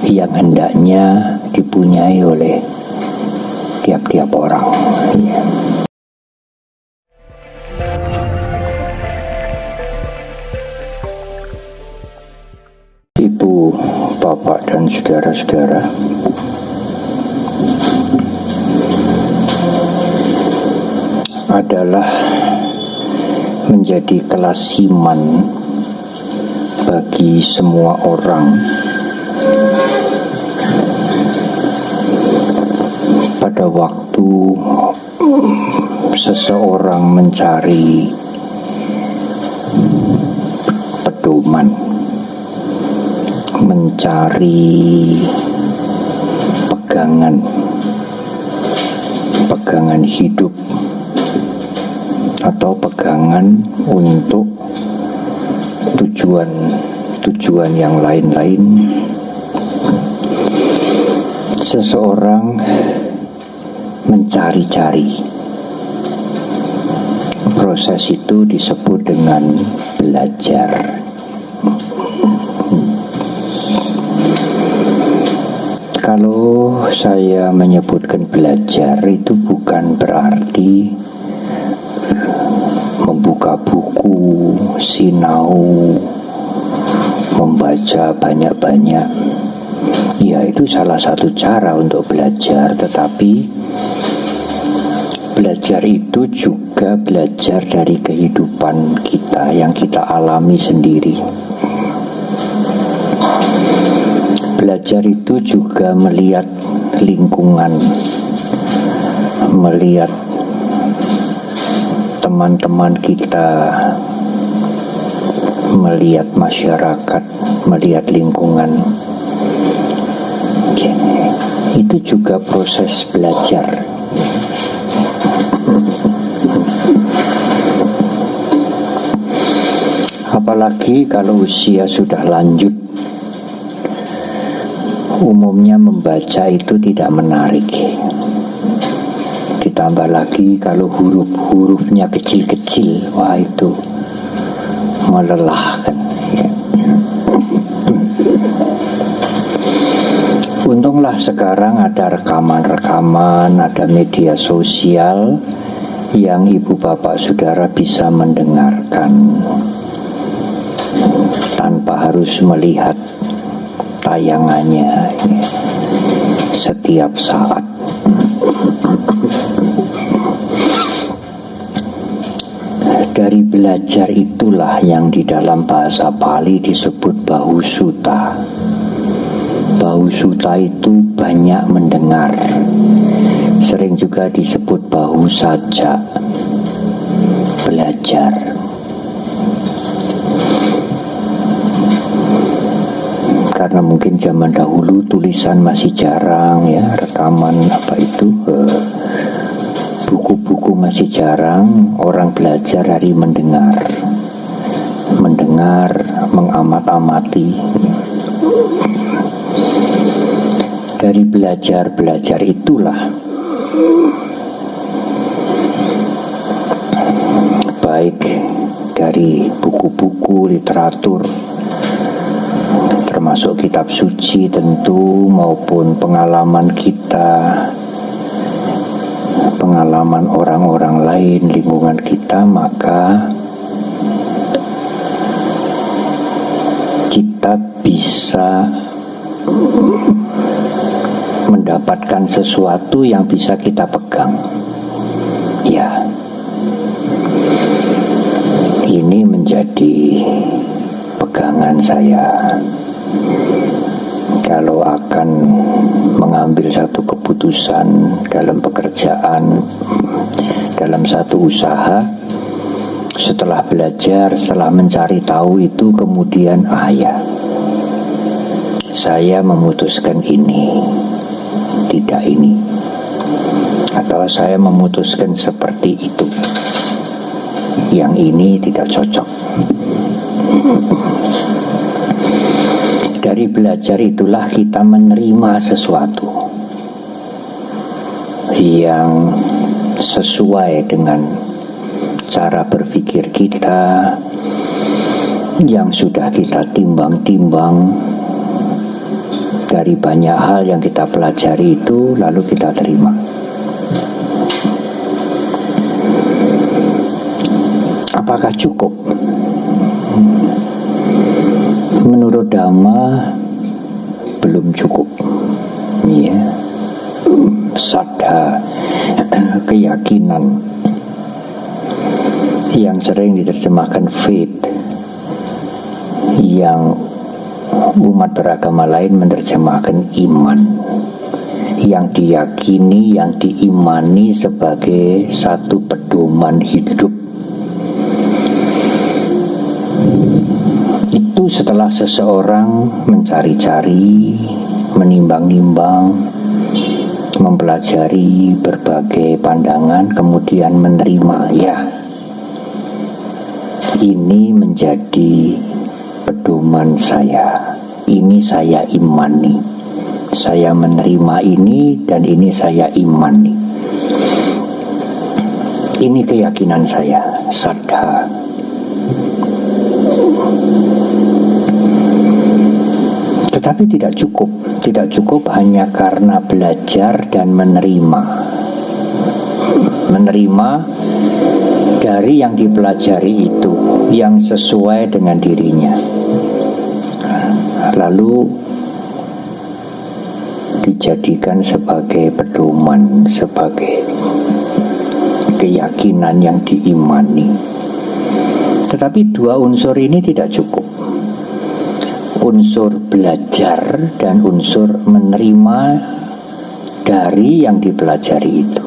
yang hendaknya dipunyai oleh tiap-tiap orang. Ibu, bapak, dan saudara-saudara, adalah menjadi kelasiman bagi semua orang pada waktu seseorang mencari pedoman, mencari pegangan hidup atau pegangan untuk tujuan yang lain-lain. Seseorang mencari-cari. Proses itu disebut dengan belajar. Kalau saya menyebutkan belajar, itu bukan berarti membuka buku, sinau, membaca banyak-banyak. Ya, itu salah satu cara untuk belajar, tetapi belajar itu juga belajar dari kehidupan kita yang kita alami sendiri. Belajar itu juga melihat lingkungan, melihat teman-teman kita, melihat masyarakat, melihat lingkungan. Itu juga proses belajar. Apalagi kalau usia sudah lanjut, umumnya membaca itu tidak menarik. Ditambah lagi kalau huruf-hurufnya kecil-kecil, wah itu melelahkan. Untunglah sekarang ada rekaman-rekaman, ada media sosial yang ibu bapak saudara bisa mendengarkan tanpa harus melihat tayangannya setiap saat. Dari belajar itulah yang di dalam bahasa Pali disebut bahusuta. Bahusuta itu banyak mendengar, sering juga disebut bahu saja, belajar. Karena mungkin zaman dahulu tulisan masih jarang, ya, rekaman buku-buku masih jarang, orang belajar dari mendengar, mengamat-amati. Dari belajar itulah baik dari buku-buku literatur, termasuk kitab suci tentu, maupun pengalaman kita, pengalaman orang-orang lain, lingkungan kita, maka kita bisa mendapatkan sesuatu yang bisa kita pegang. Ya, ini menjadi pegangan saya kalau akan mengambil satu keputusan dalam pekerjaan, dalam satu usaha. Setelah belajar, setelah mencari tahu itu, kemudian saya memutuskan ini, tidak ini, atau saya memutuskan seperti itu, yang ini tidak cocok. Dari belajar itulah kita menerima sesuatu yang sesuai dengan cara berpikir kita, yang sudah kita timbang-timbang, dari banyak hal yang kita pelajari itu lalu kita terima. Apakah cukup? Menurut Dhamma belum cukup. Ya. Saddha, keyakinan, yang sering diterjemahkan faith, yang umat beragama lain menerjemahkan iman, yang diyakini, yang diimani sebagai satu pedoman hidup. Itu setelah seseorang mencari-cari, menimbang-nimbang, mempelajari berbagai pandangan, kemudian menerima, ya, ini menjadi pedoman saya, ini saya imani, saya menerima ini dan ini saya imani, ini keyakinan saya, saddha. Tetapi tidak cukup hanya karena belajar dan menerima dari yang dipelajari itu, yang sesuai dengan dirinya, lalu dijadikan sebagai pedoman, sebagai keyakinan yang diimani. Tetapi dua unsur ini tidak cukup. Unsur belajar dan unsur menerima dari yang dipelajari itu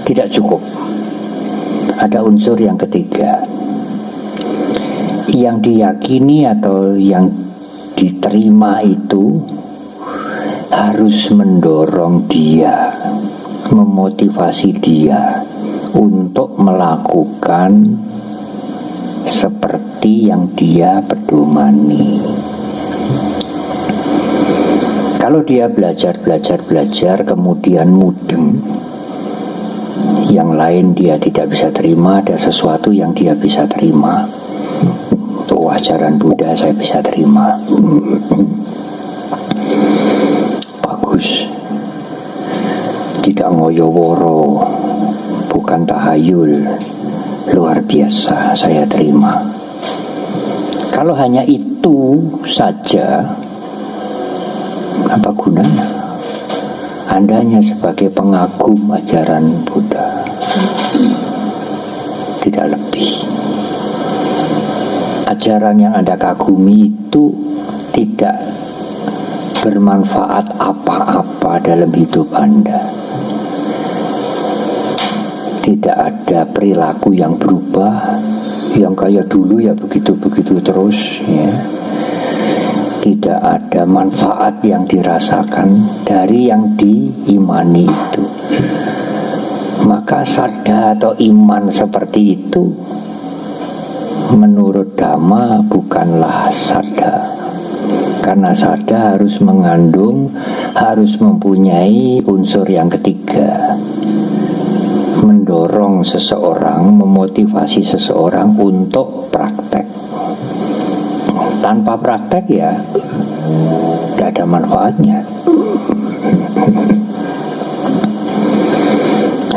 tidak cukup. Ada unsur yang ketiga, yang diyakini atau yang diterima itu harus mendorong dia, memotivasi dia untuk melakukan seperti yang dia pedomani. Kalau dia belajar kemudian mudeng, yang lain dia tidak bisa terima, ada sesuatu yang dia bisa terima. Untuk ajaran Buddha saya bisa terima. Bagus. Tidak ngoyo-woro, bukan tahayul. Luar biasa, saya terima. Kalau hanya itu saja, apa gunanya? Anda hanya sebagai pengagum ajaran Buddha, tidak lebih. Ajaran yang Anda kagumi itu tidak bermanfaat apa-apa dalam hidup Anda. Tidak ada perilaku yang berubah, yang kayak dulu ya begitu-begitu terus, ya. Tidak ada manfaat yang dirasakan dari yang diimani itu. Maka saddha atau iman seperti itu menurut Dhamma bukanlah saddha. Karena saddha harus mengandung, harus mempunyai unsur yang ketiga, mendorong seseorang, memotivasi seseorang untuk praktek. Tanpa praktek ya tidak ada manfaatnya.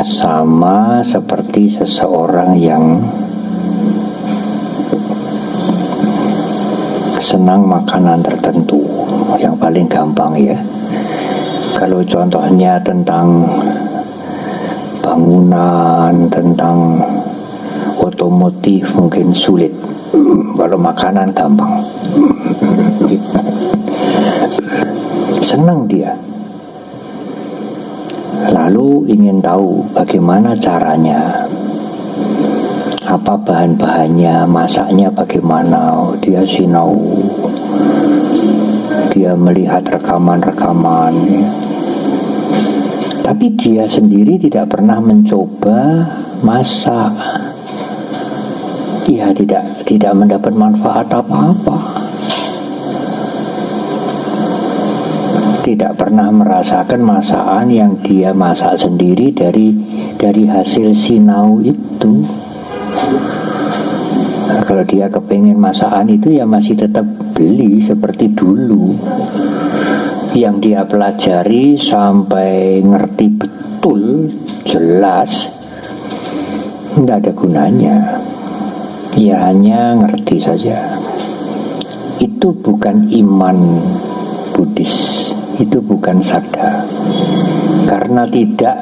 Sama seperti seseorang yang senang makanan tertentu, yang paling gampang ya. Kalau contohnya tentang bangunan, tentang otomotif mungkin sulit. Kalau makanan gampang. Senang dia. Lalu ingin tahu bagaimana caranya, apa bahan-bahannya, masaknya bagaimana. Dia sinau, dia melihat rekaman-rekaman. Tapi dia sendiri tidak pernah mencoba masak. Ya tidak mendapat manfaat apa-apa. Tidak pernah merasakan masakan yang dia masak sendiri dari hasil sinau itu. Nah, kalau dia kepengen masakan itu ya masih tetap beli seperti dulu. yang dia pelajari sampai ngerti betul, jelas, tidak ada gunanya. Ya hanya ngerti saja. Itu bukan iman Buddhis, itu bukan sadha. Karena tidak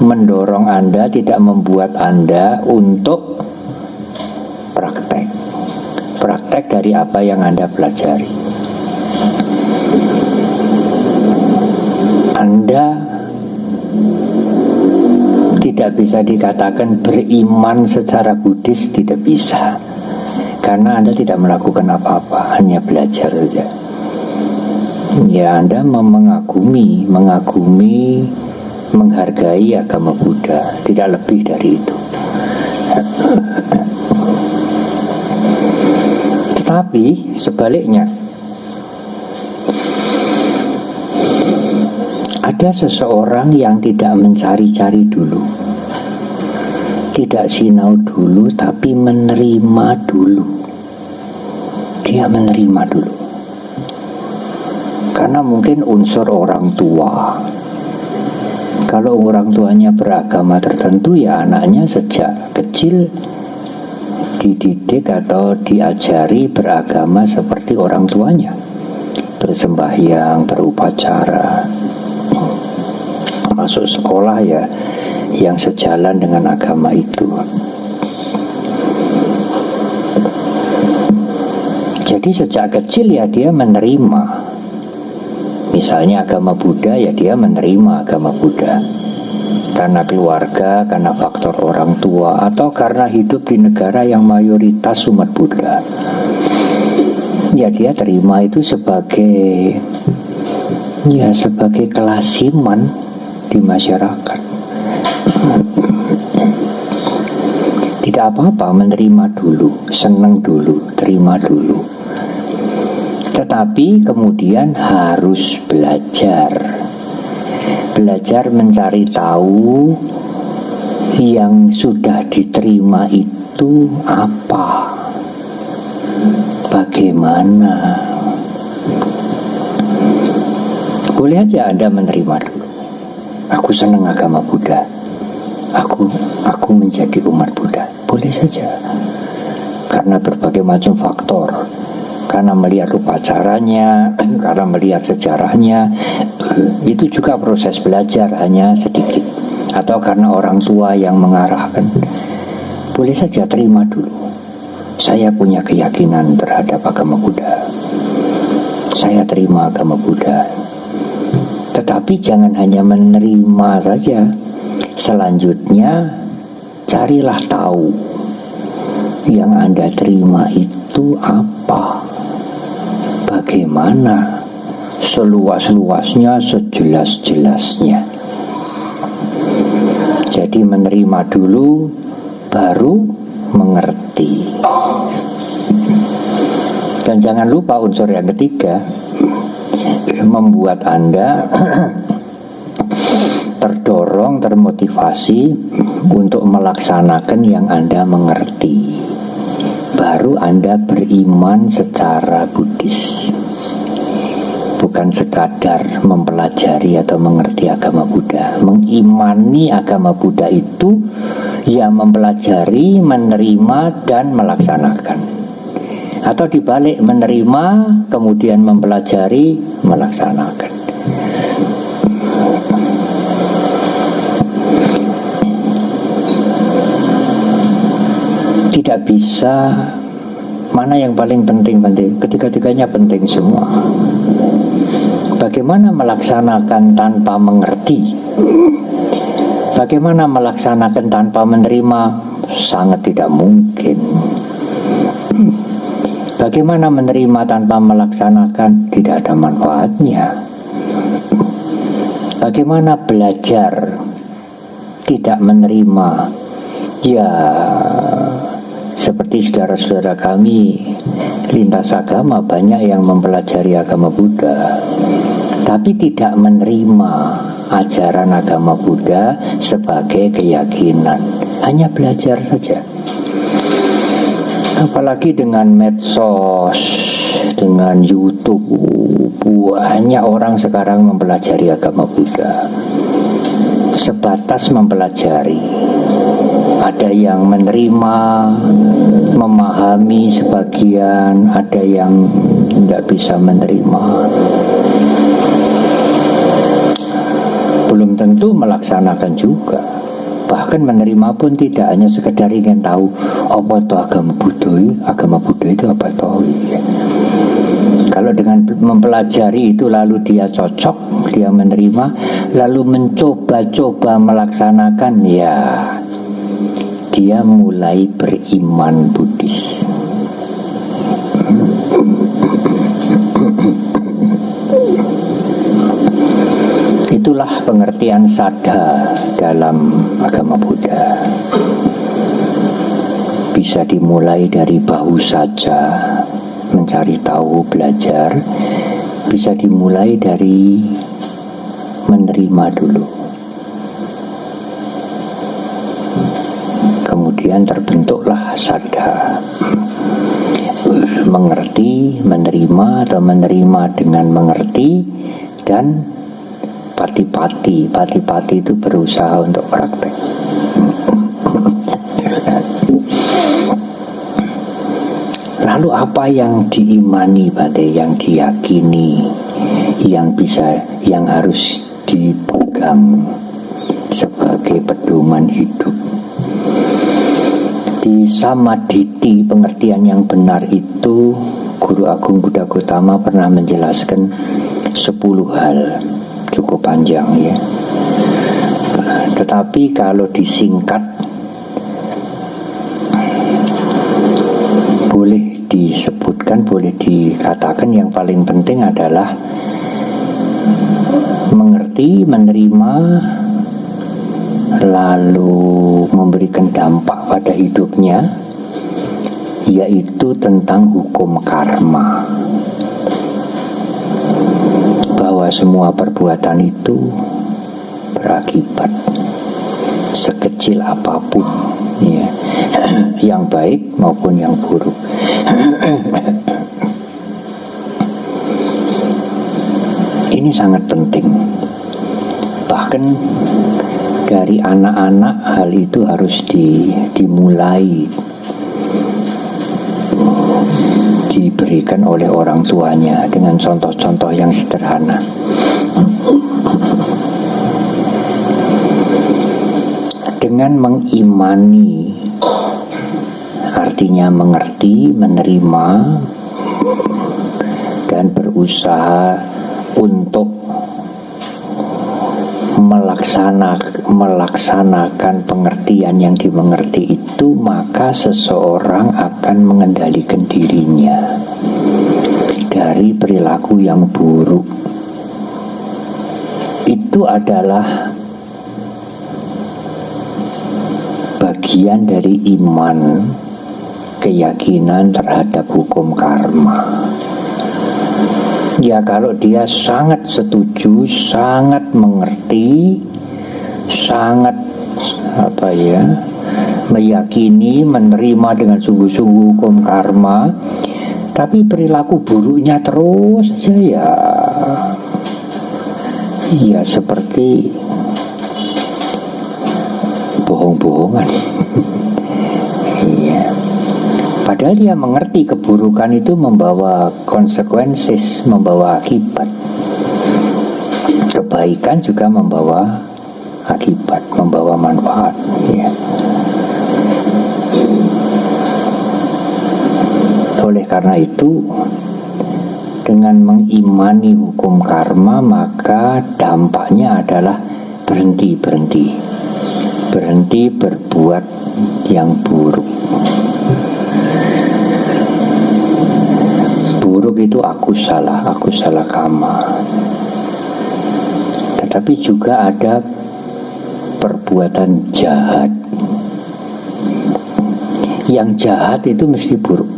mendorong Anda, tidak membuat Anda untuk praktek. Praktek dari apa yang Anda pelajari. Anda tidak bisa dikatakan beriman secara Buddhis, tidak bisa. Karena Anda tidak melakukan apa-apa, hanya belajar saja. Ya, Anda mengagumi, menghargai agama Buddha, tidak lebih dari itu. Tetapi sebaliknya, ada seseorang yang tidak mencari-cari dulu, tidak sinau dulu, tapi menerima dulu. Dia menerima dulu. Karena mungkin unsur orang tua. Kalau orang tuanya beragama tertentu, ya anaknya sejak kecil dididik atau diajari beragama seperti orang tuanya, bersembahyang, berupacara, masuk sekolah ya yang sejalan dengan agama itu. Jadi sejak kecil ya dia menerima. Misalnya agama Buddha, ya dia menerima agama Buddha. Karena keluarga, karena faktor orang tua, atau karena hidup di negara yang mayoritas umat Buddha. Ya dia terima itu sebagai kelasiman di masyarakat. Tidak apa-apa menerima dulu, senang dulu, terima dulu. Tetapi kemudian harus belajar mencari tahu yang sudah diterima itu apa, bagaimana. Boleh aja Anda menerima dulu. Aku senang agama Buddha, aku menjadi umat Buddha. Boleh saja, karena berbagai macam faktor. Karena melihat upacaranya, karena melihat sejarahnya, itu juga proses belajar hanya sedikit. Atau karena orang tua yang mengarahkan. Boleh saja terima dulu. Saya punya keyakinan terhadap agama Buddha. Saya terima agama Buddha. Tetapi jangan hanya menerima saja. Selanjutnya, carilah tahu yang Anda terima itu apa, bagaimana, seluas-luasnya, sejelas-jelasnya. Jadi menerima dulu, baru mengerti. Dan jangan lupa unsur yang ketiga, membuat Anda terdorong, termotivasi untuk melaksanakan yang Anda mengerti. Baru Anda beriman secara Buddhis. Bukan sekadar mempelajari atau mengerti agama Buddha. Mengimani agama Buddha itu ya mempelajari, menerima, dan melaksanakan. Atau dibalik, menerima, kemudian mempelajari, melaksanakan. Tidak bisa mana yang paling penting, ketiga-tiganya penting semua. Bagaimana melaksanakan tanpa mengerti? Bagaimana melaksanakan tanpa menerima? Sangat tidak mungkin. Bagaimana menerima tanpa melaksanakan? Tidak ada manfaatnya. Bagaimana belajar tidak menerima? Ya, seperti saudara-saudara kami lintas agama, banyak yang mempelajari agama Buddha tapi tidak menerima ajaran agama Buddha sebagai keyakinan, hanya belajar saja. Apalagi dengan medsos, dengan YouTube, banyak orang sekarang mempelajari agama Buddha. Sebatas mempelajari, ada yang menerima, memahami sebagian, ada yang tidak bisa menerima, belum tentu melaksanakan juga. Bahkan menerima pun tidak, hanya sekedar ingin tahu apa itu agama Buddha itu apa toh. Kalau dengan mempelajari itu lalu dia cocok, dia menerima, lalu mencoba-coba melaksanakan, ya dia mulai beriman Buddhis. Itulah pengertian saddha dalam agama Buddha. Bisa dimulai dari bahu saja, mencari tahu, belajar. Bisa dimulai dari menerima dulu. Kemudian terbentuklah saddha. Mengerti, menerima, atau menerima dengan mengerti, dan pati-pati itu berusaha untuk praktek. Lalu apa yang diimani, yang diyakini, yang harus dipegang sebagai pedoman hidup? Di Samaditi, pengertian yang benar itu, Guru Agung Buddha Gautama pernah menjelaskan 10 hal. Cukup panjang ya. Tetapi kalau disingkat, boleh disebutkan, boleh dikatakan yang paling penting adalah mengerti, menerima, lalu memberikan dampak pada hidupnya, yaitu tentang hukum karma. Bahwa semua perbuatan itu berakibat, sekecil apapun ya, yang baik maupun yang buruk. Ini sangat penting. Bahkan dari anak-anak hal itu harus dimulai, diberikan oleh orang tuanya dengan contoh-contoh yang sederhana. Dengan mengimani, artinya mengerti, menerima, dan berusaha untuk melaksanakan pengertian yang dimengerti itu, maka seseorang akan mengendalikan dirinya dari perilaku yang buruk. Itu adalah bagian dari iman, keyakinan terhadap hukum karma. Ya, kalau dia sangat setuju, sangat mengerti, sangat meyakini, menerima dengan sungguh-sungguh hukum karma, tapi perilaku buruknya terus saja, ya seperti bohong-bohongan. Iya. Padahal dia mengerti keburukan itu membawa konsekuensi, membawa akibat. Kebaikan juga membawa akibat, membawa manfaat. Ya. Oleh karena itu, dengan mengimani hukum karma, maka dampaknya adalah berhenti berbuat yang buruk. Buruk itu aku salah kama. Tetapi juga ada perbuatan jahat. Yang jahat itu mesti buruk.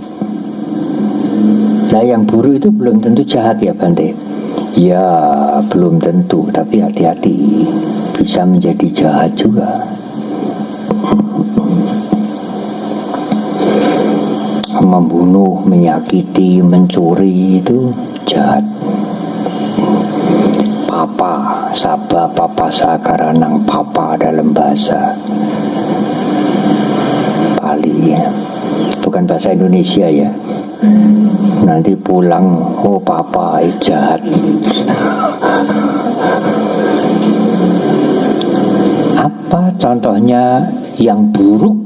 Nah, yang buruk itu belum tentu jahat ya Bante. Ya, belum tentu, tapi hati-hati, bisa menjadi jahat juga. membunuh, menyakiti, mencuri itu jahat. Papa, saba, papa, sakaranang, papa dalam bahasa Bali ya. Bukan bahasa Indonesia ya. Nanti pulang, oh papa jahat. Apa contohnya yang buruk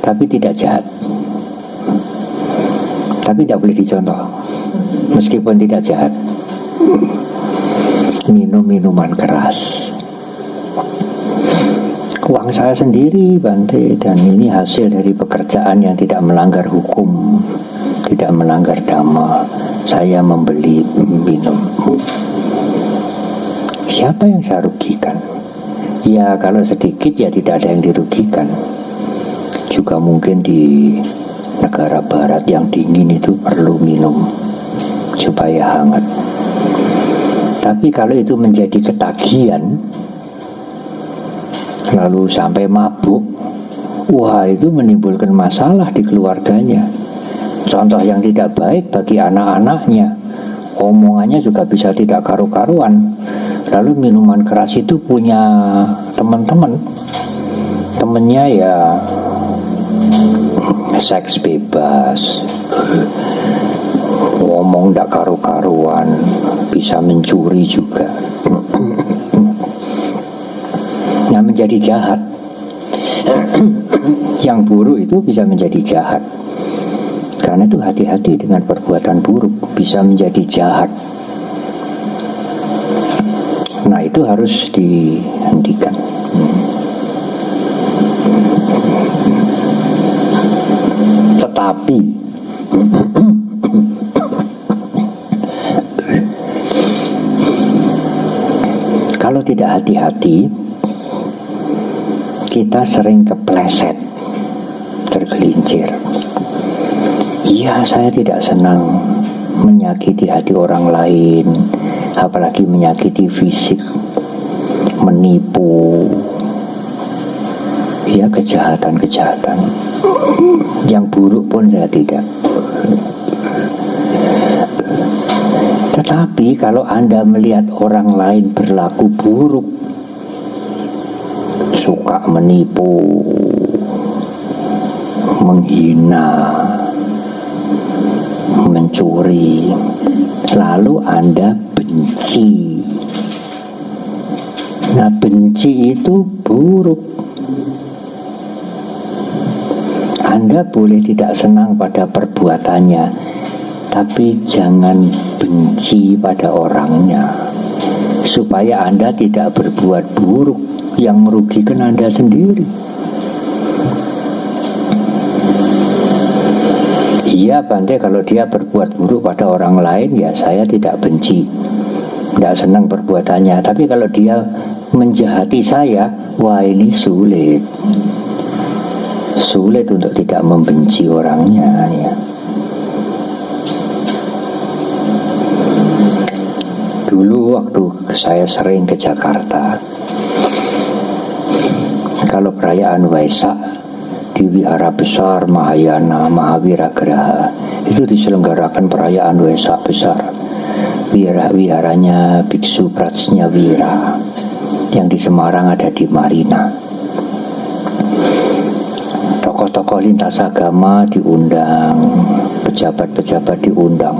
tapi tidak jahat? Tapi tidak boleh dicontoh meskipun tidak jahat. Minum minuman keras. Uang saya sendiri Bante, dan ini hasil dari pekerjaan yang tidak melanggar hukum, tidak melanggar dhamma. Saya membeli minum. Siapa yang saya rugikan? Ya kalau sedikit ya tidak ada yang dirugikan. Juga mungkin di negara barat yang dingin itu perlu minum supaya hangat. Tapi kalau itu menjadi ketagihan, lalu sampai mabuk, wah itu menimbulkan masalah di keluarganya. Contoh yang tidak baik bagi anak-anaknya. Omongannya juga bisa tidak karu-karuan. Lalu minuman keras itu punya teman-teman. Temennya ya seks bebas, ngomong tidak karu-karuan, bisa mencuri juga. Nah menjadi jahat. Yang buruk itu bisa menjadi jahat. Karena itu hati-hati dengan perbuatan buruk, bisa menjadi jahat. Nah itu harus dihentikan. Tetapi kalau tidak hati-hati, kita sering kepleset, tergelincir. Iya, saya tidak senang menyakiti hati orang lain, apalagi menyakiti fisik, menipu, ya kejahatan-kejahatan. Yang buruk pun saya tidak. Tetapi kalau Anda melihat orang lain berlaku buruk, suka menipu, menghina, mencuri, lalu Anda benci. Nah benci itu buruk. Anda boleh tidak senang pada perbuatannya, tapi jangan benci pada orangnya, supaya Anda tidak berbuat buruk yang merugikan Anda sendiri. Iya Bante, kalau dia berbuat buruk pada orang lain, ya saya tidak benci, tidak senang perbuatannya. Tapi kalau dia menjahati saya, wah ini sulit. Sulit untuk tidak membenci orangnya ya. Dulu waktu saya sering ke Jakarta, kalau perayaan Waisak di Wihara Besar Mahayana Mahaviragraha itu diselenggarakan perayaan Waisak besar. Wiharanya Biksu Prajnawira yang di Semarang ada di Marina. Tokoh-tokoh lintas agama diundang, pejabat-pejabat diundang.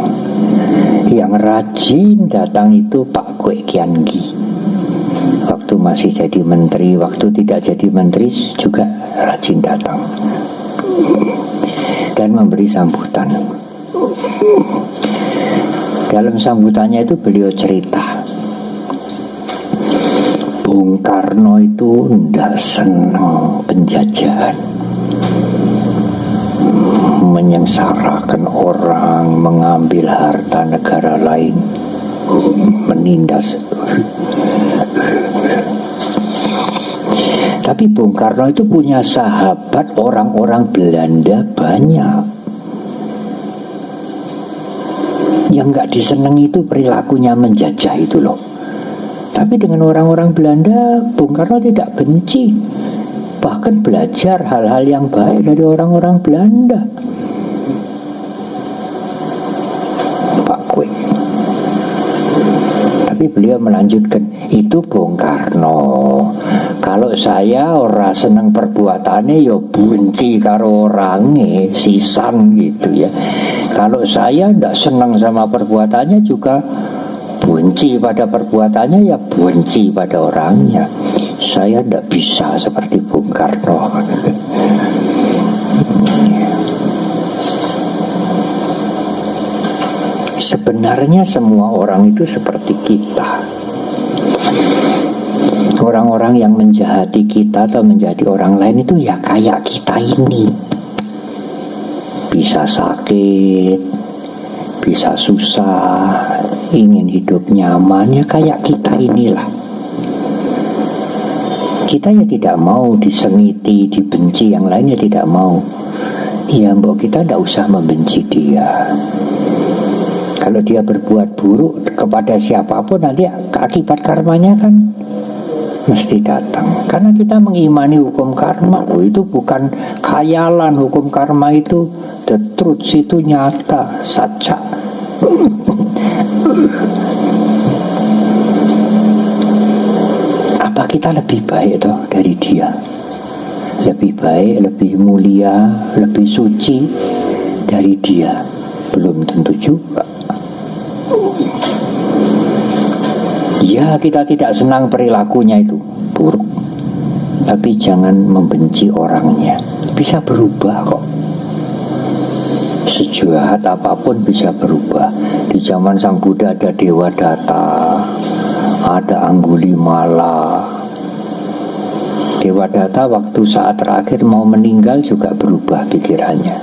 Yang rajin datang itu Pak Kwek Kian Gi. Waktu masih jadi menteri, waktu tidak jadi menteri juga rajin datang dan memberi sambutan. Dalam sambutannya itu beliau cerita, Bung Karno itu tidak senang penjajahan, menyengsarakan orang, mengambil harta negara lain, menindas. Tapi Bung Karno itu punya sahabat orang-orang Belanda banyak. Yang gak disenangi itu perilakunya menjajah itu loh. Tapi dengan orang-orang Belanda, Bung Karno tidak benci, bahkan belajar hal-hal yang baik dari orang-orang Belanda. Tapi beliau melanjutkan, itu Bung Karno. Kalau saya ora seneng perbuatannya, ya benci karo orangnya, sisan gitu ya. Kalau saya ndak seneng sama perbuatannya juga benci pada perbuatannya, ya benci pada orangnya. Saya ndak bisa seperti Bung Karno. Sebenarnya semua orang itu seperti kita. Orang-orang yang menjahati kita atau menjadi orang lain itu ya kayak kita ini. Bisa sakit, bisa susah, ingin hidup nyaman, ya kayak kita inilah. Kita ya tidak mau disengiti, dibenci, yang lainnya tidak mau. Ya mbok kita tidak usah membenci dia. Kalau dia berbuat buruk kepada siapapun, nanti akibat karmanya kan mesti datang. Karena kita mengimani hukum karma. Itu bukan khayalan, hukum karma itu the truth, itu nyata, saja. Apa kita lebih baik toh dari dia? Lebih baik, lebih mulia, lebih suci dari dia? Belum tentu juga. Ya, kita tidak senang perilakunya itu buruk, tapi jangan membenci orangnya. Bisa berubah kok. Sejahat apapun bisa berubah. Di zaman Sang Buddha ada Dewa Data, ada Anggulimala. Dewa Data waktu saat terakhir mau meninggal juga berubah pikirannya,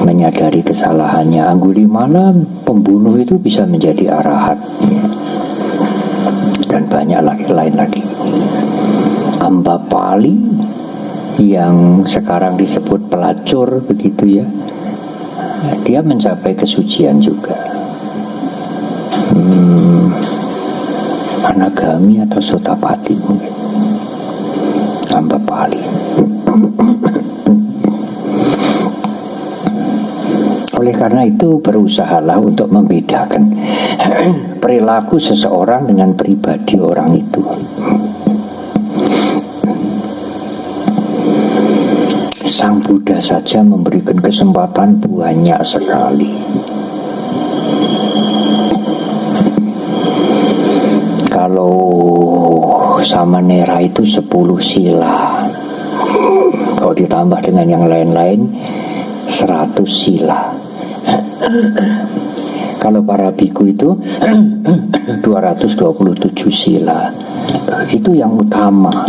menyadari kesalahannya. Anggulimala pembunuh itu bisa menjadi arahat, dan banyak lain lagi. Ambapali yang sekarang disebut pelacur begitu ya, dia mencapai kesucian juga. Anagami atau Sotapati mungkin. Ambapali. Oleh karena itu berusahalah untuk membedakan perilaku seseorang dengan pribadi orang itu. Sang Buddha saja memberikan kesempatan banyak sekali. Kalau Samanera itu 10 sila, kalau ditambah dengan yang lain-lain 100 sila. Kalau para biku itu 227 sila. Itu yang utama.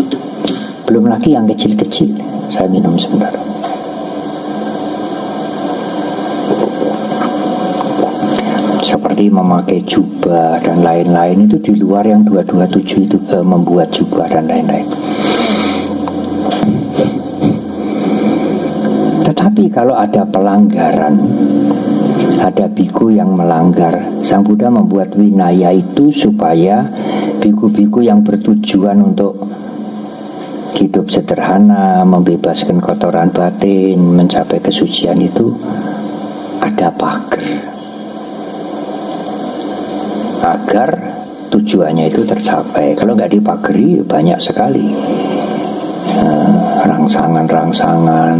Belum lagi yang kecil-kecil. Saya minum sebentar. Seperti memakai jubah dan lain-lain, itu di luar yang 227 itu, membuat jubah dan lain-lain. Tetapi kalau ada pelanggaran, ada biku yang melanggar, Sang Buddha membuat winaya itu supaya biku-biku yang bertujuan untuk hidup sederhana, membebaskan kotoran batin, mencapai kesucian itu ada pagar, agar tujuannya itu tercapai. Kalau nggak dipagari banyak sekali rangsangan-rangsangan,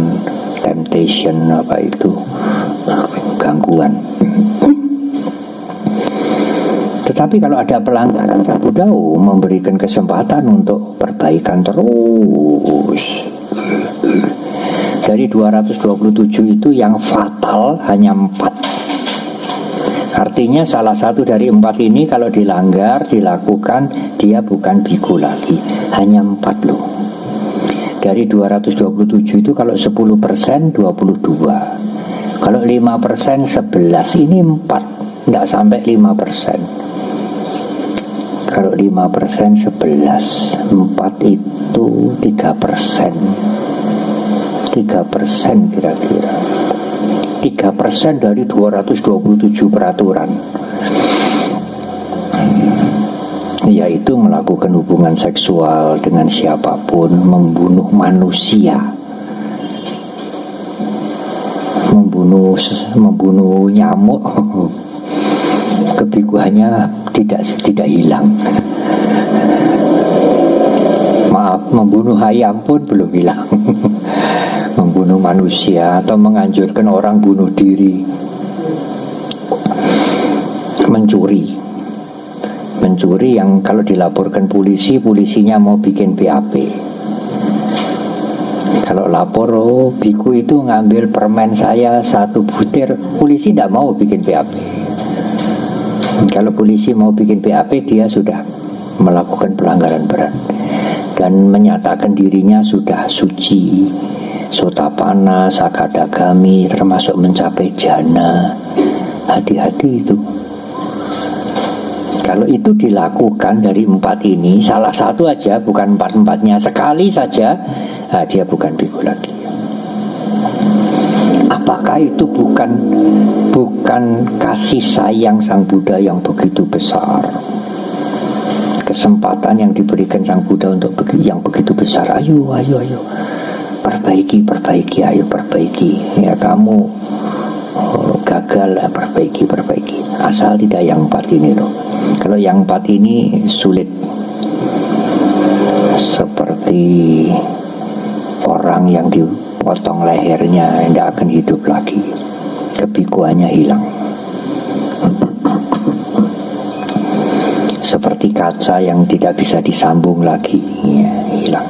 temptation, apa itu, gangguan. Tetapi kalau ada pelanggaran, Sang Buddha memberikan kesempatan untuk perbaikan terus. Dari 227 itu yang fatal hanya 4. Artinya salah satu dari 4 ini kalau dilanggar, dilakukan, dia bukan biku lagi. Hanya 4 loh. Dari 227 itu kalau 10% 22. Kalau 5% 11. Ini 4, tidak sampai 5%. Kalau 5% 11, 4 itu 3%. 3% kira-kira. 3% dari 227 peraturan, yaitu melakukan hubungan seksual dengan siapapun, membunuh manusia, membunuh nyamuk, kebiguannya tidak hilang. Maaf, membunuh ayam pun belum hilang. Membunuh manusia atau menganjurkan orang bunuh diri. Mencuri yang kalau dilaporkan polisi, polisinya mau bikin BAP. Kalau lapor, biku itu ngambil permen saya 1 butir, polisi tidak mau bikin BAP. Kalau polisi mau bikin BAP, dia sudah melakukan pelanggaran berat dan menyatakan dirinya sudah suci, sotapana, sakadagami, termasuk mencapai jana. Hati-hati itu. Kalau itu dilakukan dari 4 ini, salah satu aja, bukan 4-4-nya, sekali saja, dia bukan biku lagi. Apakah itu bukan kasih sayang Sang Buddha yang begitu besar? Kesempatan yang diberikan Sang Buddha untuk yang begitu besar. Ayo, perbaiki, ayo perbaiki. Ya kamu gagal, perbaiki. Asal tidak yang 4 ini loh. Kalau yang 4 ini sulit, seperti orang yang dipotong lehernya, tidak akan hidup lagi, kebikuannya hilang. Seperti kaca yang tidak bisa disambung lagi, ya, hilang.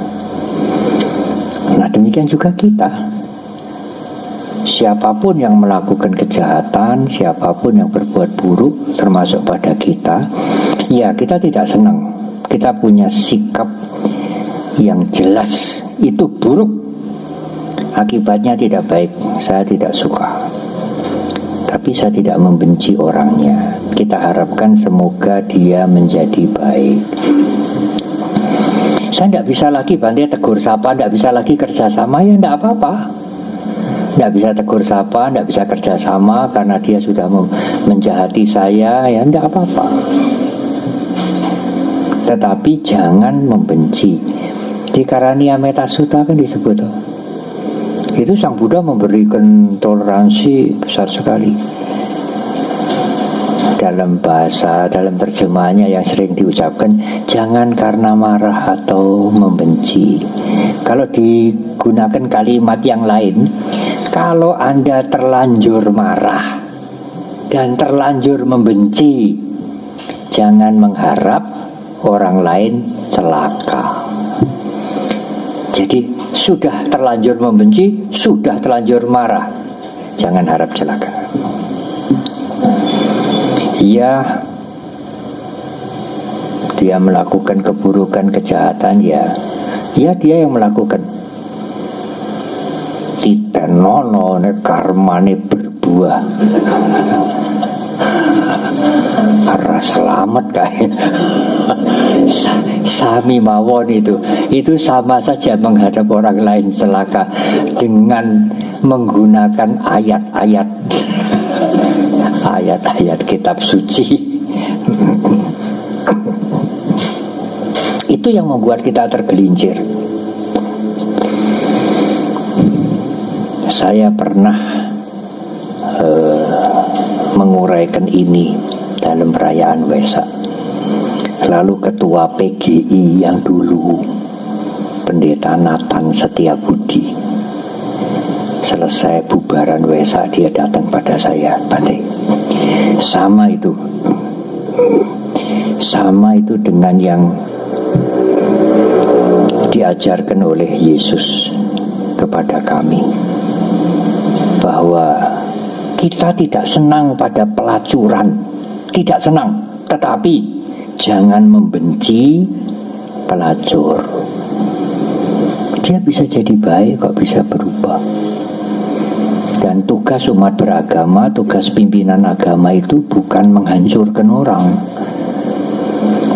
Nah, demikian juga kita. Siapapun yang melakukan kejahatan, siapapun yang berbuat buruk, termasuk pada kita, ya kita tidak senang. Kita punya sikap yang jelas, itu buruk, akibatnya tidak baik, saya tidak suka. Tapi saya tidak membenci orangnya. Kita harapkan semoga dia menjadi baik. Saya tidak bisa lagi bantai tegur sapa, tidak bisa lagi kerjasama, ya tidak apa-apa. Tidak bisa tegur sapa, tidak bisa kerjasama karena dia sudah menjahati saya, ya tidak apa-apa. Tetapi jangan membenci. Di Karania Metta Sutta kan disebut, itu Sang Buddha memberikan toleransi besar sekali. Dalam terjemahannya yang sering diucapkan, jangan karena marah atau membenci. Kalau digunakan kalimat yang lain, kalau Anda terlanjur marah dan terlanjur membenci, jangan mengharap orang lain celaka. Jadi sudah terlanjur membenci, sudah terlanjur marah, jangan harap celaka. Ya, dia melakukan keburukan, kejahatan, ya dia yang melakukan. Titenono ne karmane berbuah. Karena selamat kayak sami mawon itu sama saja menghadap orang lain celaka dengan menggunakan ayat-ayat kitab suci. Itu yang membuat kita tergelincir. Saya pernah menguraikan ini dalam perayaan Wesak. Lalu ketua PGI yang dulu, Pendeta Nathan Setiabudi, selesai bubaran Wesak, dia datang pada saya, Bante, sama itu dengan yang diajarkan oleh Yesus kepada kami, bahwa kita tidak senang pada pelacuran, tidak senang, tetapi jangan membenci pelacur. Dia bisa jadi baik, kok bisa berubah. Dan tugas umat beragama, tugas pimpinan agama itu bukan menghancurkan orang,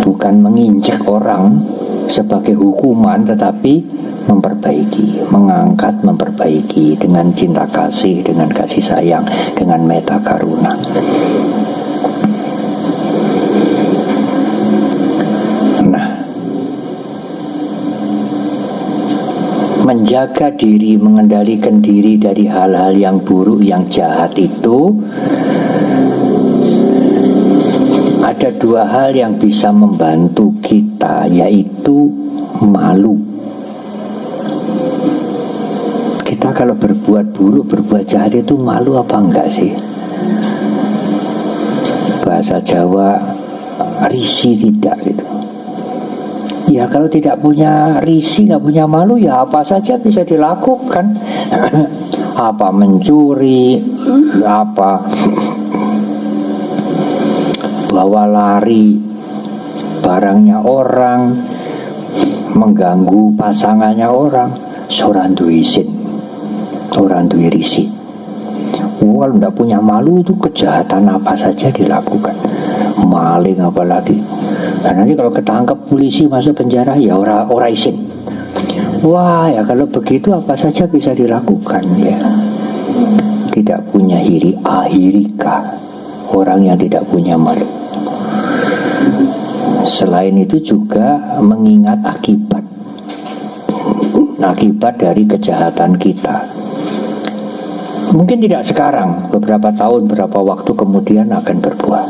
bukan menginjak orang sebagai hukuman, tetapi memperbaiki, mengangkat, memperbaiki dengan cinta kasih, dengan kasih sayang, dengan metta karuna. Nah, menjaga diri, mengendalikan diri dari hal-hal yang buruk, yang jahat itu ada dua hal yang bisa membantu kita, yaitu malu. Kita kalau berbuat buruk, berbuat jahat itu malu apa enggak sih? Bahasa Jawa, risih tidak gitu. Ya kalau tidak punya risih, nggak punya malu, ya apa saja bisa dilakukan. Apa mencuri, apa bawa lari barangnya orang, mengganggu pasangannya orang, seorang duwe isin, orang duwe risih. Kalau tidak punya malu itu kejahatan apa saja dilakukan, maling apalagi. Nah, nanti kalau ketangkep polisi masuk penjara ya ora isin. Wah ya kalau begitu apa saja bisa dilakukan ya. Tidak punya ahirika, orang yang tidak punya malu. Selain itu juga mengingat akibat dari kejahatan kita. Mungkin tidak sekarang, beberapa tahun, beberapa waktu kemudian akan berbuah.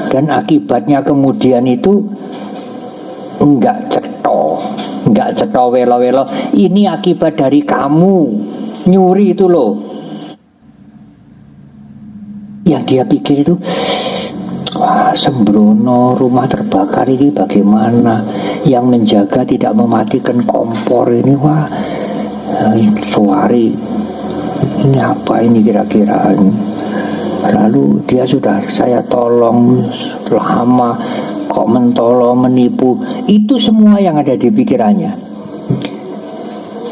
Dan akibatnya kemudian itu enggak cetho welo-welo. Ini akibat dari kamu nyuri itu loh. Yang dia pikir itu, wah sembrono, rumah terbakar ini bagaimana? Yang menjaga tidak mematikan kompor ini, wah suari ini apa ini kira-kira. Lalu dia sudah saya tolong lama, kok mentolong, menipu. Itu semua yang ada di pikirannya.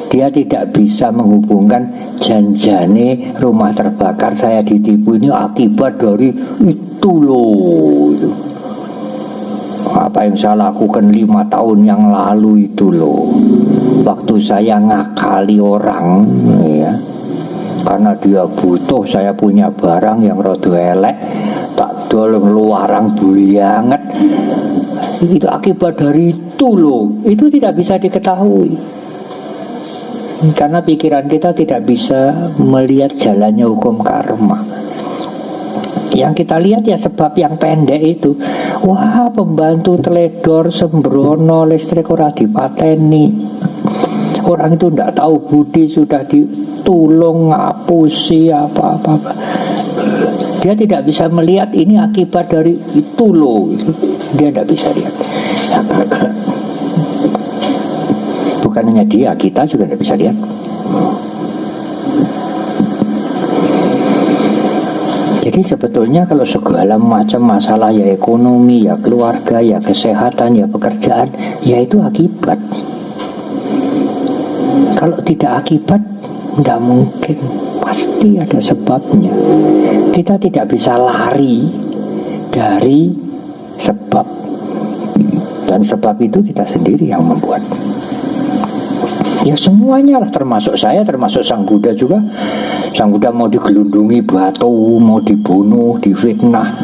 Dia tidak bisa menghubungkan janjane rumah terbakar saya ditipu ini akibat dari itu loh. Apa yang saya lakukan 5 tahun yang lalu itu loh, waktu saya ngakali orang ya, karena dia butuh, saya punya barang yang rada elek, tak dol ngeluarang banget. Itu akibat dari itu loh. Itu tidak bisa diketahui, karena pikiran kita tidak bisa melihat jalannya hukum karma. Yang kita lihat ya sebab yang pendek itu. Wah pembantu teledor sembrono, listrik ora dipateni, orang itu tidak tahu budi, sudah ditulung ngapusi apa-apa. Dia tidak bisa melihat ini akibat dari itu loh. Dia tidak bisa lihat. Bukan hanya dia, kita juga tidak bisa lihat. Jadi sebetulnya kalau segala macam masalah, ya ekonomi, ya keluarga, ya kesehatan, ya pekerjaan, ya itu akibat. Kalau tidak akibat, tidak mungkin, pasti ada sebabnya. Kita tidak bisa lari dari sebab, dan sebab itu kita sendiri yang membuat. Ya semuanya lah, termasuk saya, termasuk Sang Buddha juga. Sang Buddha mau digelundungi batu, mau dibunuh, difitnah,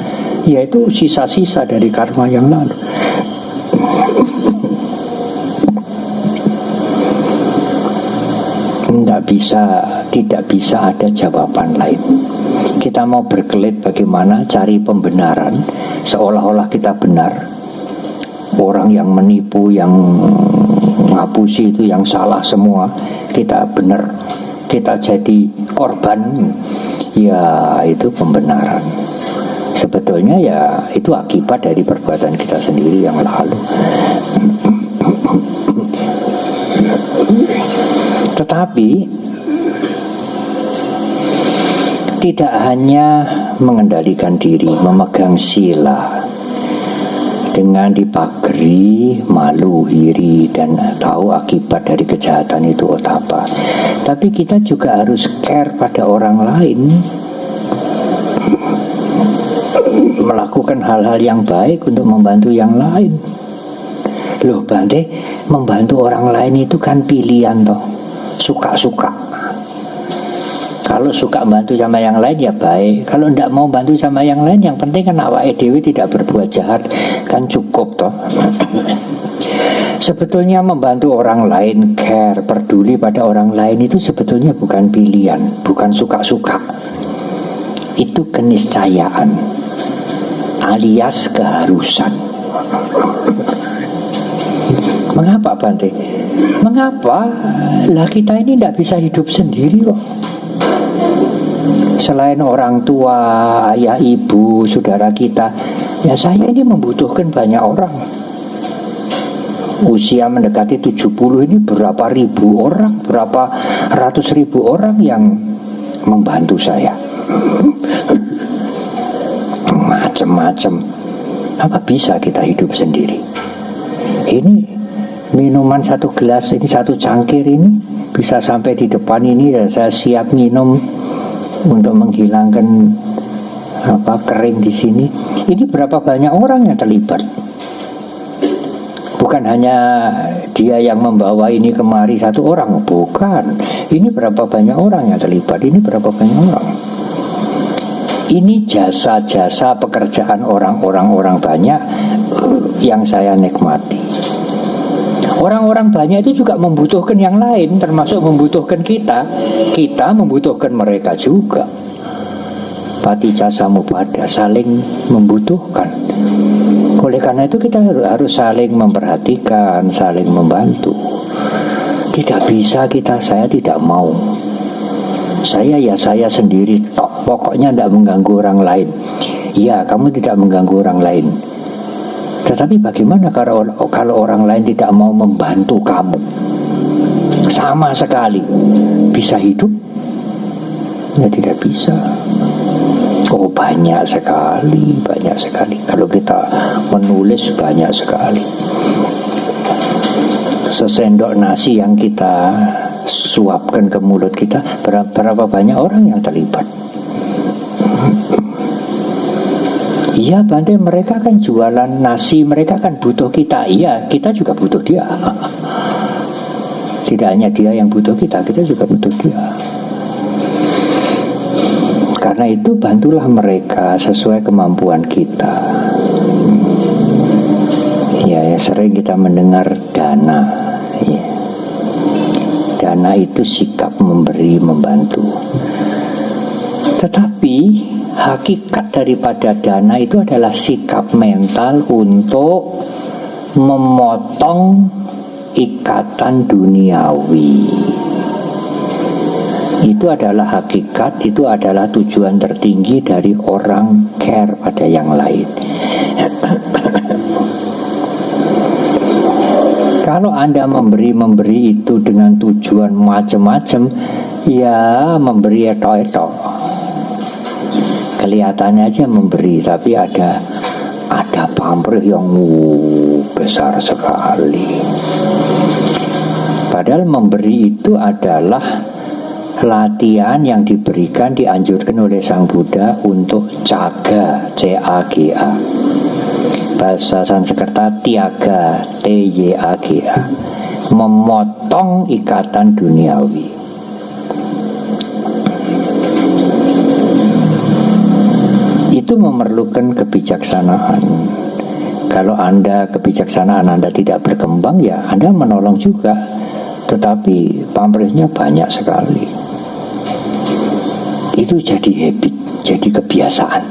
ya itu sisa-sisa dari karma yang lalu. Tidak bisa ada jawaban lain. Kita mau berkelit bagaimana cari pembenaran, seolah-olah kita benar. Orang yang menipu, yang ngapusi itu yang salah semua, kita benar, kita jadi korban. Ya itu pembenaran. Sebetulnya ya itu akibat dari perbuatan kita sendiri yang lalu. Tetapi tidak hanya mengendalikan diri, memegang sila dengan dipagari, malu, iri, dan tahu akibat dari kejahatan itu apa. Tapi kita juga harus care pada orang lain, melakukan hal-hal yang baik untuk membantu yang lain. Loh Bante, membantu orang lain itu kan pilihan toh, suka-suka. Kalau suka bantu sama yang lain ya baik. Kalau tidak mau bantu sama yang lain, yang penting kan awake dhewe tidak berbuat jahat, kan cukup toh. Sebetulnya membantu orang lain, care, peduli pada orang lain itu sebetulnya bukan pilihan, bukan suka-suka. Itu keniscayaan. alias keharusan. Mengapa Bante? Mengapa? Lah kita ini tidak bisa hidup sendiri kok. Selain orang tua, ayah, ibu, saudara kita, ya saya ini membutuhkan banyak orang. Usia mendekati 70 ini berapa ribu orang, berapa ratus ribu orang yang membantu saya. Macam-macam. Apa bisa kita hidup sendiri? Ini minuman satu gelas ini, satu cangkir ini bisa sampai di depan ini, ya saya siap minum untuk menghilangkan kering di sini. Ini berapa banyak orang yang terlibat? Bukan hanya dia yang membawa ini kemari satu orang, bukan. Ini berapa banyak orang yang terlibat? Ini berapa banyak orang? Ini jasa-jasa pekerjaan orang-orang banyak yang saya nikmati. Orang-orang banyak itu juga membutuhkan yang lain, termasuk membutuhkan kita. Kita membutuhkan mereka juga. Paticca samuppada, saling membutuhkan. Oleh karena itu kita harus saling memperhatikan, saling membantu. Tidak bisa saya tidak mau. Saya sendiri tok, pokoknya tidak mengganggu orang lain. Ya, kamu tidak mengganggu orang lain. Tetapi bagaimana kalau orang lain tidak mau membantu kamu? Sama sekali. Bisa hidup? Ya tidak bisa. Oh banyak sekali. Kalau kita menulis banyak sekali. Sesendok nasi yang kita suapkan ke mulut kita, berapa banyak orang yang terlibat. Iya Bante, mereka kan jualan nasi, mereka kan butuh kita. Iya, kita juga butuh dia. Tidak hanya dia yang butuh kita juga butuh dia. Karena itu bantulah mereka sesuai kemampuan kita. Ya, sering kita mendengar dana. Ya. Dana itu sikap memberi, membantu. Tetapi hakikat daripada dana itu adalah sikap mental untuk memotong ikatan duniawi. Itu adalah hakikat, itu adalah tujuan tertinggi dari orang care pada yang lain. Kalau Anda memberi itu dengan tujuan macam-macam, ya memberi etok-etok. Kelihatannya aja memberi, tapi ada pamrih yang besar sekali. Padahal memberi itu adalah latihan yang dianjurkan oleh Sang Buddha untuk caga, C-A-G-A. Bahasa Sanskerta tiaga, T-Y-A-G-A, memotong ikatan duniawi. Itu memerlukan kebijaksanaan. Kalau kebijaksanaan Anda tidak berkembang, ya Anda menolong juga, tetapi pamrihnya banyak sekali. Itu jadi habit, jadi kebiasaan.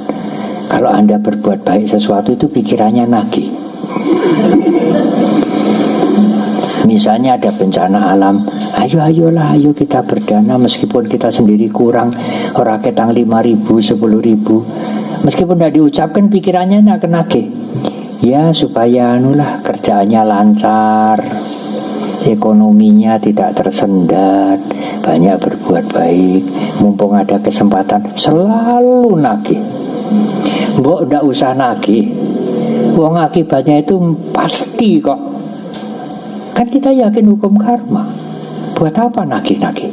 Kalau Anda berbuat baik sesuatu itu pikirannya nagih. Misalnya ada bencana alam, ayo kita berdana meskipun kita sendiri kurang, orang ketang 5.000, 10.000. Meskipun tidak diucapkan pikirannya nak nagih. Ya supaya kerjaannya lancar, ekonominya tidak tersendat, banyak berbuat baik, mumpung ada kesempatan, selalu nagih. Mbok ndak usah nagih, wong akibatnya itu pasti kok. Kan kita yakin hukum karma. Buat apa nagih-nagih?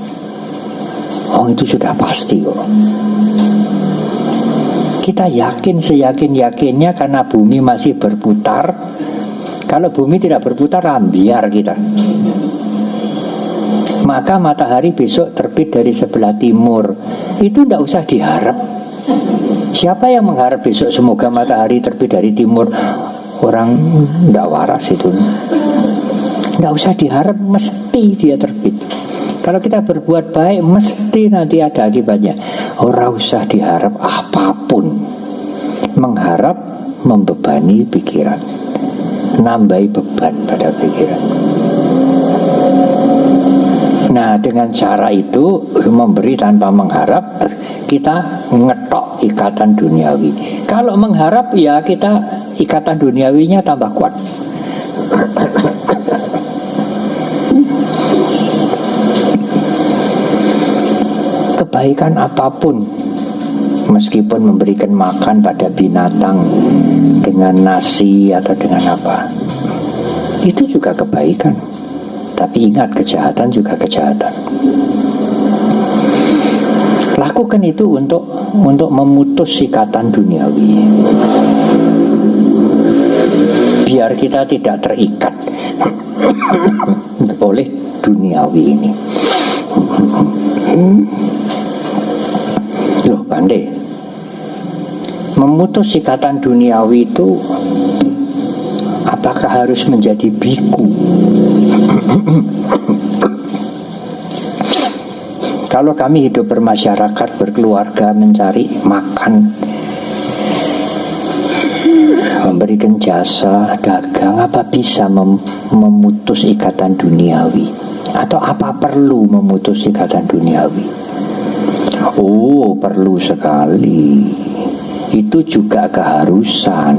Oh itu sudah pasti kok. Kita yakin seyakin-yakinnya karena bumi masih berputar. Kalau bumi tidak berputar, ambiar kita. Maka matahari besok terbit dari sebelah timur. Itu tidak usah diharap. Siapa yang mengharap besok semoga matahari terbit dari timur? Orang tidak waras itu. Tidak usah diharap, mesti dia terbit. Kalau kita berbuat baik, mesti nanti ada akibatnya. Orang usah diharap apapun. Mengharap membebani pikiran, nambahi beban pada pikiran. Nah, dengan cara itu memberi tanpa mengharap, kita ngetok ikatan duniawi. Kalau mengharap, ya kita ikatan duniawinya tambah kuat. Kebaikan apapun, meskipun memberikan makan pada binatang dengan nasi atau dengan apa, itu juga kebaikan. Tapi ingat, kejahatan juga kejahatan. Lakukan itu untuk memutus ikatan duniawi, biar kita tidak terikat oleh duniawi ini. Loh, pandai. Memutus ikatan duniawi itu apakah harus menjadi biku? Kalau kami hidup bermasyarakat, berkeluarga, mencari makan, memberikan jasa, dagang, apa bisa memutus ikatan duniawi? Atau apa perlu memutus ikatan duniawi? Oh, perlu sekali. Itu juga keharusan,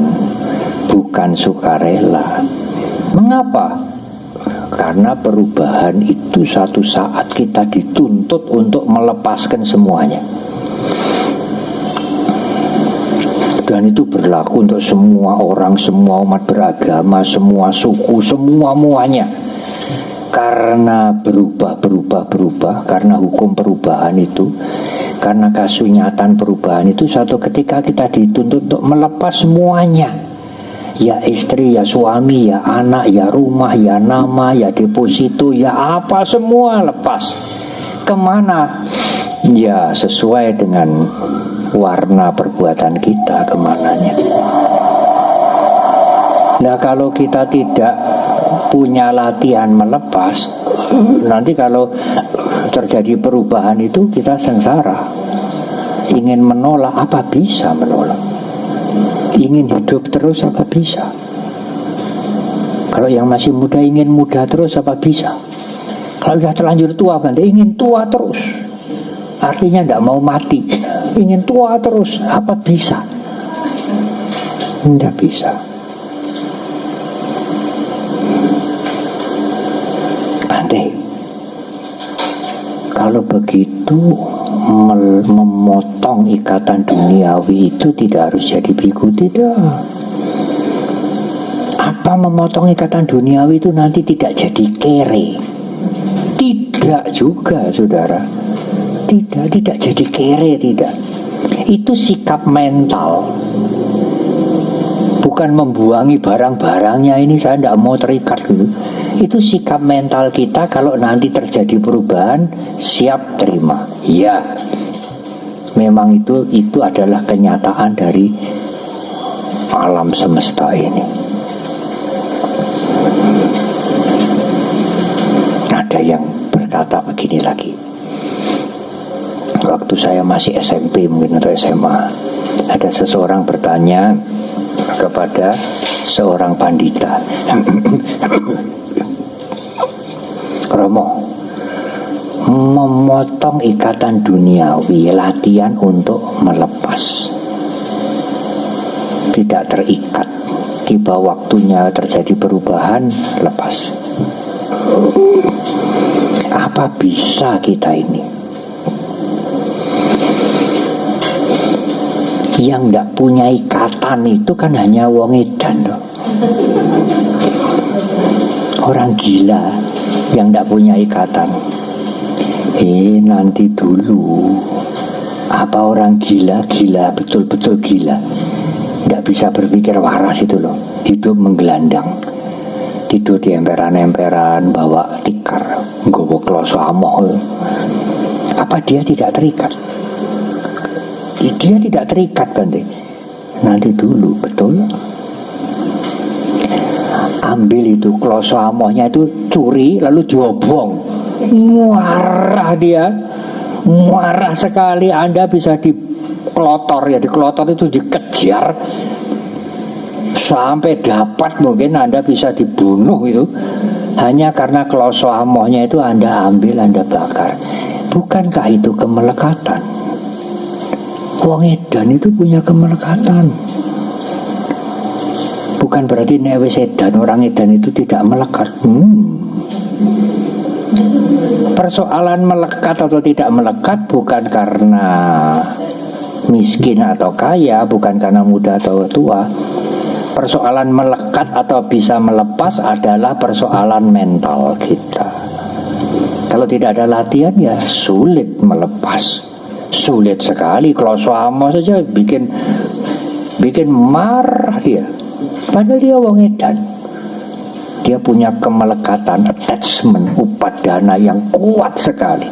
bukan sukarela. Mengapa? Karena perubahan itu satu saat kita dituntut untuk melepaskan semuanya. Dan itu berlaku untuk semua orang, semua umat beragama, semua suku, semua muanya. Karena berubah, karena hukum perubahan itu, karena kasunyatan perubahan itu, suatu ketika kita dituntut untuk melepas semuanya. Ya istri, ya suami, ya anak, ya rumah, ya nama, ya deposito, ya apa, semua lepas. Kemana? Ya sesuai dengan warna perbuatan kita, kemananya. Nah, kalau kita tidak punya latihan melepas, nanti kalau terjadi perubahan itu kita sengsara. Ingin menolak, apa bisa menolak? Ingin hidup terus, apa bisa? Kalau yang masih muda ingin muda terus, apa bisa? Kalau sudah terlanjur tua, kan ingin tua terus. Artinya tidak mau mati, ingin tua terus, apa bisa? Tidak bisa. Andai kalau begitu, memotong ikatan duniawi itu tidak harus jadi biku, tidak. Apa memotong ikatan duniawi itu nanti tidak jadi kere? Tidak juga, saudara. Tidak jadi kere, tidak. Itu sikap mental. Bukan membuangi barang-barangnya, ini saya tidak mau terikat gitu. Itu sikap mental kita. Kalau nanti terjadi perubahan, siap terima. Ya, memang itu adalah kenyataan dari alam semesta ini. Ada yang berkata begini lagi. Waktu saya masih SMP mungkin atau SMA, ada seseorang bertanya kepada seorang pandita, Romo, memotong ikatan duniawi, latihan untuk melepas, tidak terikat. Tiba waktunya terjadi perubahan, lepas. Apa bisa kita ini? Yang tidak punya ikatan itu kan hanya wong edan, orang gila yang tidak punya ikatan. Nanti dulu, apa orang gila betul-betul gila, tidak bisa berpikir waras itu loh, hidup menggelandang, tidur di emperan-emperan, bawa tikar, nggawa kloso amoh. Apa dia tidak terikat? Dia tidak terikat, Bante. Nanti dulu, betul. Ambil itu kloso amohnya itu, curi lalu diobong. Muarah dia, muarah sekali. Anda bisa dikelotor ya, dikelotor itu dikejar. sampai dapat mungkin Anda bisa dibunuh itu hanya karena kloso amohnya itu Anda ambil, Anda bakar. Bukankah itu kemelekatan? Wong edan itu punya kemelekatan. Bukan berarti nek wis edan, orang edan itu tidak melekat. Persoalan melekat atau tidak melekat bukan karena miskin atau kaya, bukan karena muda atau tua. Persoalan melekat atau bisa melepas adalah persoalan mental kita. Kalau tidak ada latihan ya sulit melepas. Sulit sekali. Kloso amo saja bikin marah dia. Padahal dia wong edan. Dia punya kemelekatan, attachment, upadana yang kuat sekali.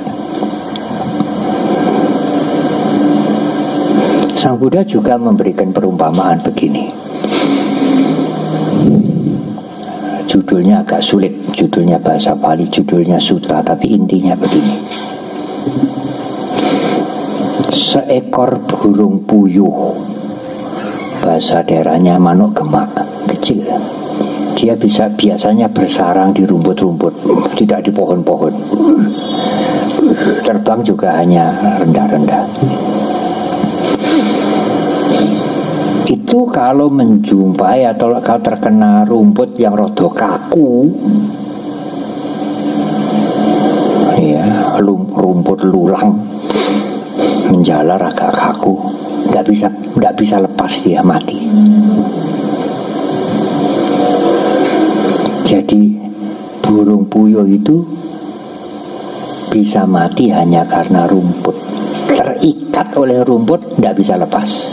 Sang Buddha juga memberikan perumpamaan begini. Judulnya agak sulit, judulnya bahasa Pali, judulnya Sutta, tapi intinya begini. Seekor burung puyuh, bahasa daerahnya manuk gemak kecil. Dia biasanya bersarang di rumput-rumput, tidak di pohon-pohon. Terbang juga hanya rendah-rendah. Itu kalau menjumpai atau kalau terkena rumput yang rada kaku, ya, rumput lulang menjalar agak kaku, nggak bisa lepas, dia mati. Jadi burung puyuh itu bisa mati hanya karena rumput, terikat oleh rumput, nggak bisa lepas.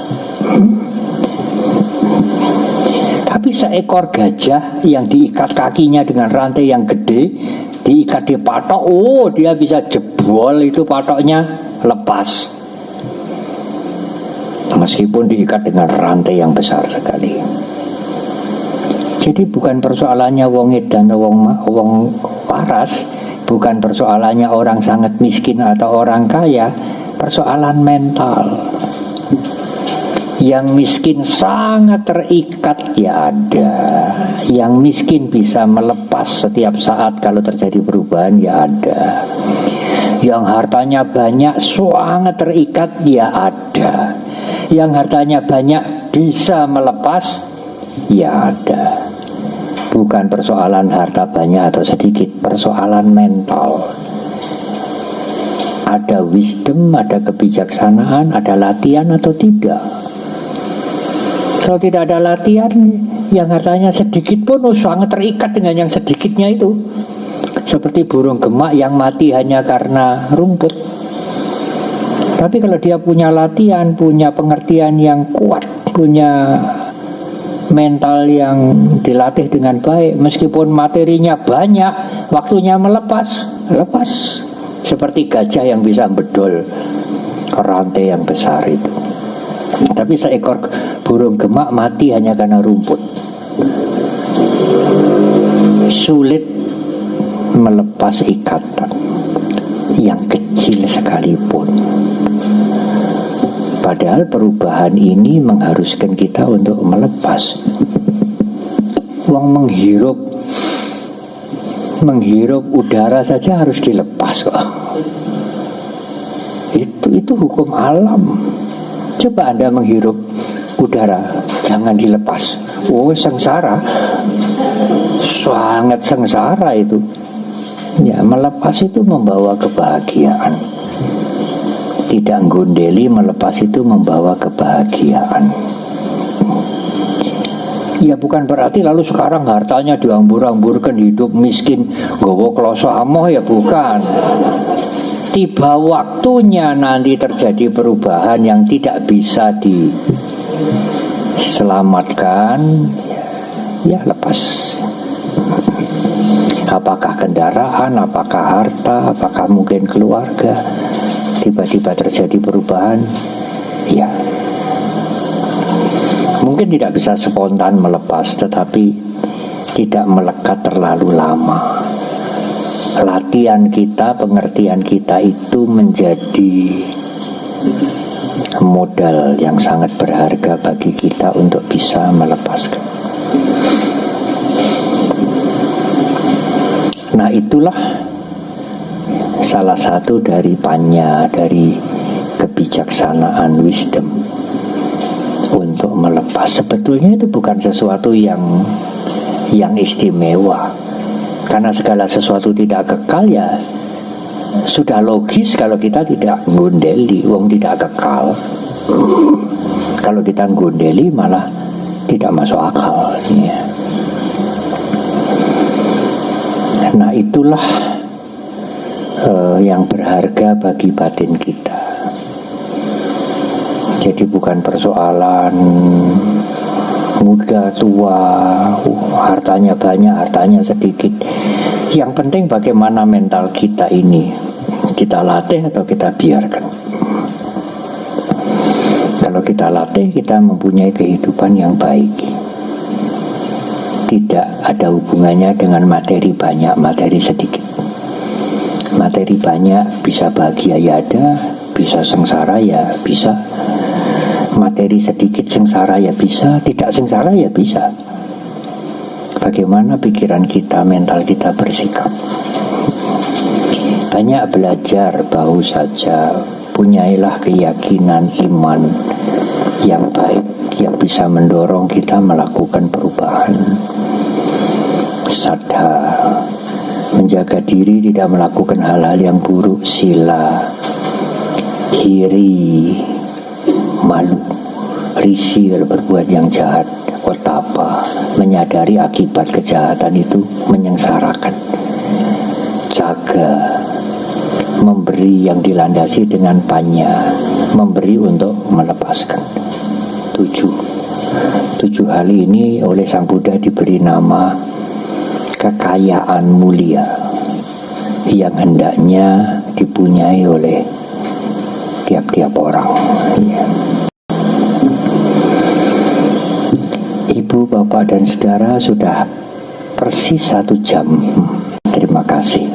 Tapi seekor gajah yang diikat kakinya dengan rantai yang gede, diikat di patok, dia bisa jebol itu patoknya, lepas. Meskipun diikat dengan rantai yang besar sekali. Jadi bukan persoalannya wong edan atau wong waras, bukan persoalannya orang sangat miskin atau orang kaya, persoalan mental. Yang miskin sangat terikat ya ada, yang miskin bisa melepas setiap saat kalau terjadi perubahan ya ada, yang hartanya banyak sangat terikat ya ada, yang hartanya banyak bisa melepas ya ada. Bukan persoalan harta banyak atau sedikit, persoalan mental. Ada wisdom, ada kebijaksanaan, ada latihan atau tidak. Kalau tidak ada latihan, yang hartanya sedikit pun sangat terikat dengan yang sedikitnya itu. Seperti burung gemak yang mati hanya karena rumput. Tapi kalau dia punya latihan, punya pengertian yang kuat, punya mental yang dilatih dengan baik, meskipun materinya banyak, waktunya lepas. Seperti gajah yang bisa bedol rantai yang besar itu. Tapi seekor burung gemak mati hanya karena rumput. Sulit melepas ikatan yang kecil sekalipun. Padahal perubahan ini mengharuskan kita untuk melepas. Wong menghirup udara saja harus dilepas kok. Itu hukum alam. Coba Anda menghirup udara, jangan dilepas. Sengsara. Sangat sengsara itu. Ya, melepas itu membawa kebahagiaan. Tidak gondeli, melepas itu membawa kebahagiaan. Ya bukan berarti lalu sekarang hartanya diambur-amburkan, hidup miskin, gowo kloso amoh, ya bukan. Tiba waktunya nanti terjadi perubahan yang tidak bisa diselamatkan, ya lepas. Apakah kendaraan, apakah harta, apakah mungkin keluarga, tiba-tiba terjadi perubahan, ya mungkin tidak bisa spontan melepas, tetapi tidak melekat terlalu lama. Latihan kita, pengertian kita itu menjadi modal yang sangat berharga bagi kita untuk bisa melepaskan. Nah itulah salah satu dari panya, dari kebijaksanaan, wisdom untuk melepas. Sebetulnya itu bukan sesuatu yang istimewa, karena segala sesuatu tidak kekal ya sudah logis kalau kita tidak nggondeli, wong tidak kekal. Kalau kita nggondeli malah tidak masuk akal ya. Nah itulah yang berharga bagi batin kita. Jadi bukan persoalan muda tua, hartanya banyak, hartanya sedikit. Yang penting bagaimana mental kita ini kita latih atau kita biarkan. Kalau kita latih, kita mempunyai kehidupan yang baik. Tidak ada hubungannya dengan materi banyak, materi sedikit. Materi banyak bisa bahagia ya ada, bisa sengsara ya bisa. Materi sedikit sengsara ya bisa, tidak sengsara ya bisa. Bagaimana pikiran kita, mental kita bersikap. Banyak belajar bahu saja, punyailah keyakinan iman yang baik yang bisa mendorong kita melakukan perubahan. Sadar, menjaga diri tidak melakukan hal-hal yang buruk, sila, hiri, malu, risih kalau berbuat yang jahat, otapa, menyadari akibat kejahatan itu menyengsarakan. Jaga, memberi yang dilandasi dengan panya, memberi untuk melepaskan. 7 hal ini oleh Sang Buddha diberi nama kekayaan mulia yang hendaknya dipunyai oleh tiap-tiap orang. Ibu, bapak dan saudara, sudah persis 1 jam. Terima kasih.